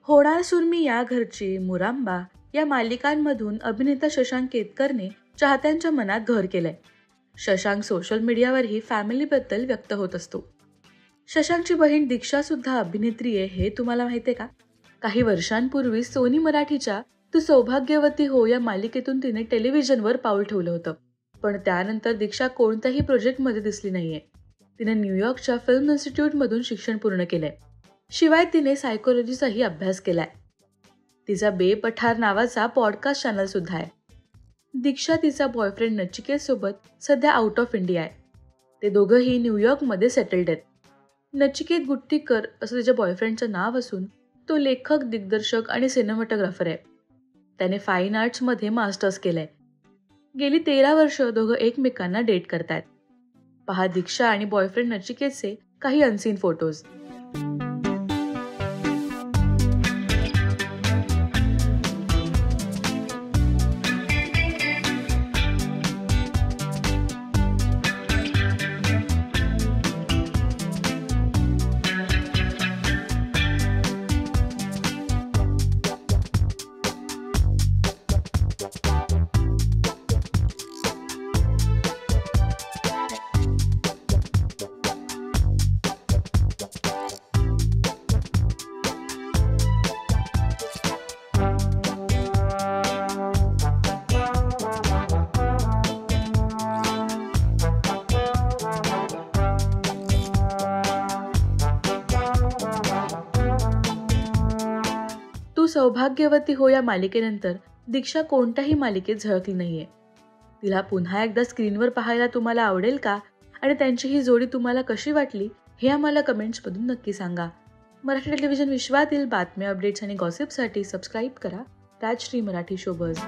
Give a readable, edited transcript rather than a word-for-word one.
होणार सुरमी या घरची, मुरांबा या मालिकांमधून अभिनेता शशांक केतकरने चाहत्यांच्या मनात घर केलंय. शशांक सोशल मीडियावरही फॅमिलीबद्दल व्यक्त होत असतो. शशांकची बहीण दीक्षा सुद्धा अभिनेत्री आहे हे तुम्हाला माहितीये का? काही वर्षांपूर्वी सोनी मराठीच्या तू सौभाग्यवती हो या मालिकेतून तिने टेलिव्हिजनवर पाऊल ठेवलं होतं. पण त्यानंतर दीक्षा कोणत्याही प्रोजेक्टमध्ये दिसली नाहीये. तिने न्यूयॉर्कच्या फिल्म इन्स्टिट्यूटमधून शिक्षण पूर्ण केलंय. शिवाय तिने सायकोलॉजीचाही अभ्यास केलाय. तिचा बे पठार नावाचा पॉडकास्ट चॅनल सुद्धा आहे. दीक्षा तिचा बॉयफ्रेंड नचिकेत सोबत सध्या आउट ऑफ इंडिया आहे. ते दोघंही न्यूयॉर्कमध्ये सेटल्ड आहेत. नचिकेत गुट्टीकर असं तिच्या बॉयफ्रेंडचं नाव असून तो लेखक, दिग्दर्शक आणि सिनेमॅटोग्राफर आहे. त्याने फाईन आर्ट्समध्ये मास्टर्स केलंय. गेली 13 वर्ष दोघं एकमेकांना डेट करतायत. पहा दीक्षा आणि बॉयफ्रेंड नचिकेतचे काही अनसीन फोटोज. तू सौभाग्यवती हो या मालिकेनंतर दीक्षा कोणत्याही मालिकेत झळकली नाहीये. तिला पुन्हा एकदा स्क्रीनवर पाहायला तुम्हाला आवडेल का? आणि त्यांची ही जोडी तुम्हाला कशी वाटली हे आम्हाला कमेंट्समधून नक्की सांगा. मराठी टेलिव्हिजन विश्वातील बातम्या, अपडेट्स आणि गॉसिपसाठी सबस्क्राईब करा राजश्री मराठी शोबज.